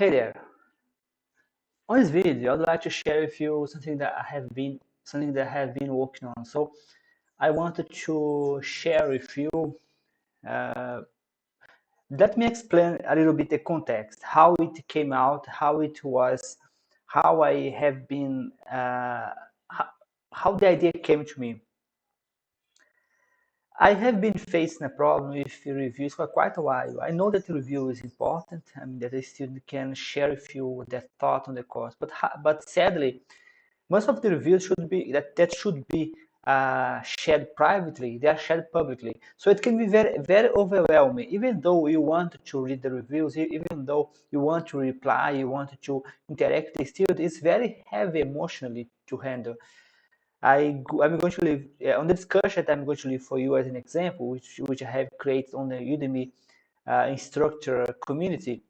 Hey there. On this video, I'd like to share with you something that I have been working on. So I wanted to share with you. Uh, Let me explain a little bit the context, how it came out, how it was, how I have been, how the idea came to me. I have been facing a problem with reviews for quite a while. I know that review is important. I mean, that a student can share with you their thought on the course, but sadly, most of the reviews should be shared privately. They are shared publicly, so it can be very overwhelming. Even though you want to read the reviews, even though you want to reply, you want to interact, still it's very heavy emotionally to handle. I'm going to leave on the discussion that I'm going to leave for you as an example, which I have created on the Udemy instructor community.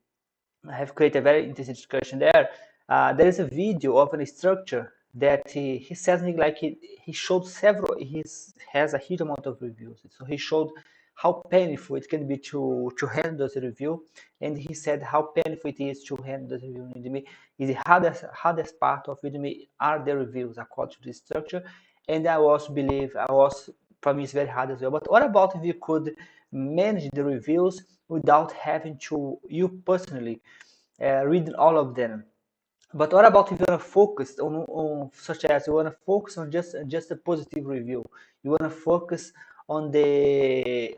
I have created a very interesting discussion there. There is a video of an instructor that he says like he showed several. He has a huge amount of reviews, so he showed how painful it can be to handle the review, and he said how painful it is to handle the review in Udemy. Is the hardest part of Udemy are the reviews according to the structure, and I also believe for me it's very hard as well. But what about if you could manage the reviews without having to you personally read all of them? But what about if you want to focus on such as you want to focus on just a positive review? You want to focus on the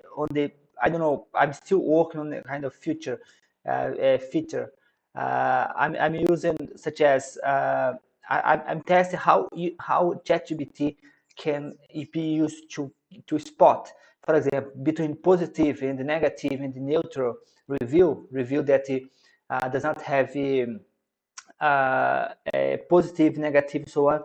I don't know. I'm still working on the kind of feature. I'm using such as I'm testing how ChatGPT can be used to spot, for example, between positive and negative and the neutral review that does not have positive, negative, so on.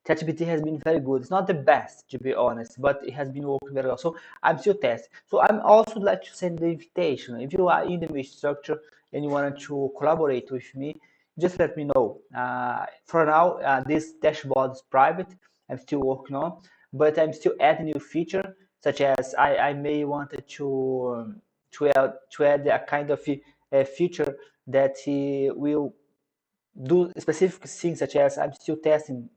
ChatGPT has been very good. It's not the best, to be honest, but it has been working very well. So I'm still testing. So I'm also like to send the invitation. If you are in the structure and you want to collaborate with me, just let me know. For now, this dashboard is private. I'm still working on, but I'm still adding new feature, such as I may want to add a kind of a feature that will do specific things, such as I'm still testing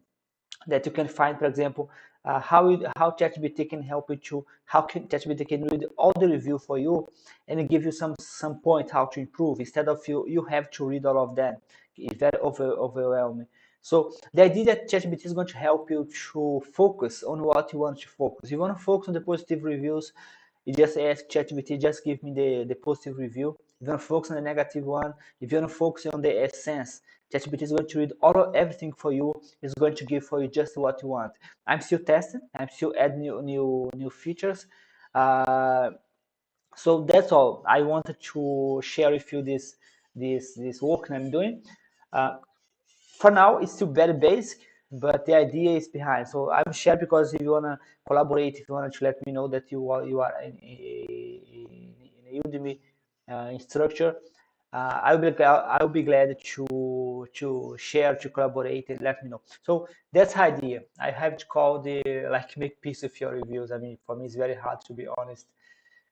that you can find, for example, how ChatGPT can help you to how can ChatGPT can read all the review for you and give you some point how to improve instead of you have to read all of them. It's very overwhelming. So the idea that ChatGPT is going to help you to focus on what you want to focus. You want to focus on the positive reviews, you just ask ChatGPT, just give me the positive review. If you want to focus on the negative one, if you want to focus on the essence, ChatGPT is going to read everything for you. It's going to give for you just what you want. I'm still testing. I'm still adding new features. Uh, so that's all. I wanted to share with you this work that I'm doing. Uh, for now, it's still very basic, but the idea is behind. So I'm sharing because if you wanna collaborate, if you want to let me know that you are in a Udemy instructor, I'll be glad to share, to collaborate, and let me know. So that's the idea. I have to call the like make peace with your reviews. I mean, for me, it's very hard to be honest.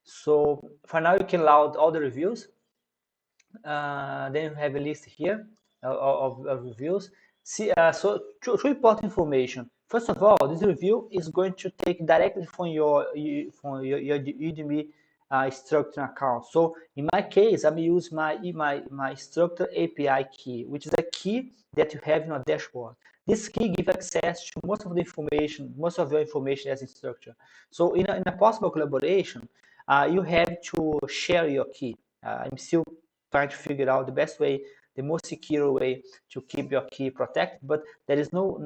So for now, you can load all the reviews. Then you have a list here of reviews. See, so two important information. First of all, this review is going to take directly from your Udemy instructor account. So in my case, I'm use my instructor API key, which is a key that you have in your dashboard. This key gives access to most of the information, most of your information as instructor. So in a possible collaboration, you have to share your key. I'm still trying to figure out the best way, the most secure way to keep your key protected, but there is no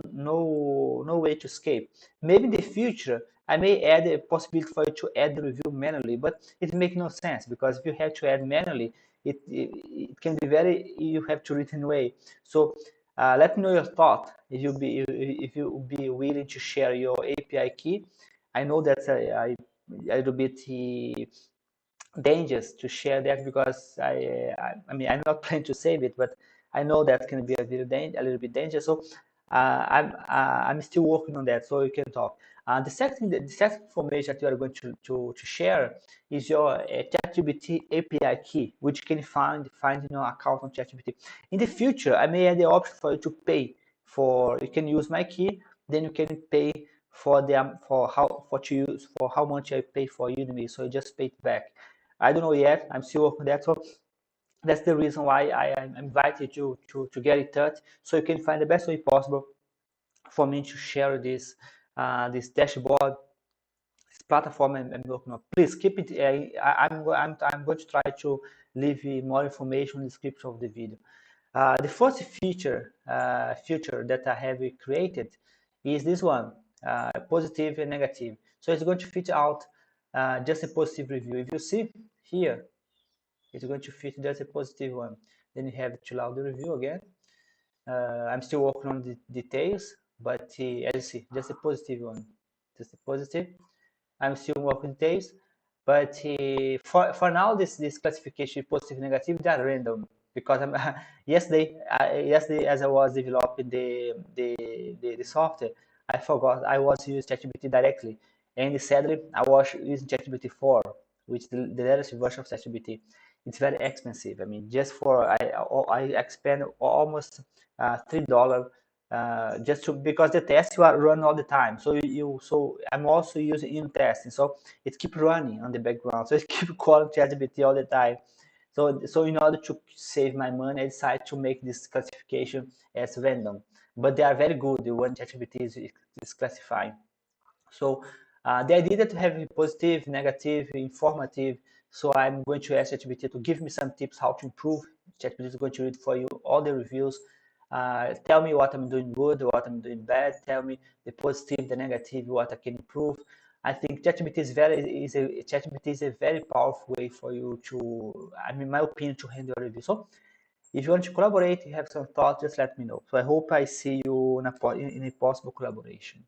way to escape. Maybe in the future I may add a possibility for you to add the review manually, but it makes no sense because if you have to add manually, it can be very, you have to written way. So let me know your thought if you be willing to share your API key. I know that's a little bit dangerous to share that because I mean I'm not planning to save it, but I know that can be a little bit dangerous. So I'm still working on that, so you can talk. The second information that you are going to share is your ChatGPT API key, which you can find in your account on ChatGPT. In the future, I may add the option for you to pay for. You can use my key, then you can pay for them for how much I pay for Udemy. So you just pay it back. I don't know yet. I'm still working on that. So that's the reason why I invited you to get in touch, so you can find the best way possible for me to share this dashboard, this platform I'm working on. Please keep it. I'm going to try to leave you more information in the description of the video. The first feature that I have created is this one, positive and negative. So it's going to filter out just a positive review. If you see here, it's going to fit just a positive one. Then you have to load the review again. I'm still working on the details, but as you see, just a positive one, just a positive. I'm still working details, but for now, this classification positive negative, they are random because I'm yesterday as I was developing the software, I forgot I was using ChatGPT directly, and sadly I was using ChatGPT 4, which the latest version of ChatGPT. It's very expensive. I mean, just for I spend almost $3 just to because the tests you are run all the time. So I'm also using unit testing, so it keep running on the background. So it keep calling ChatGPT all the time. So in order to save my money, I decided to make this classification as random. But they are very good. The one ChatGPT is classifying. So the idea to have positive, negative, informative. So I'm going to ask ChatGPT to give me some tips how to improve. ChatGPT is going to read for you all the reviews. Tell me what I'm doing good, what I'm doing bad. Tell me the positive, the negative, what I can improve. I think ChatGPT is a very powerful way for you to, I mean, my opinion, to handle a review. So if you want to collaborate, you have some thoughts, just let me know. So I hope I see you in a possible collaboration.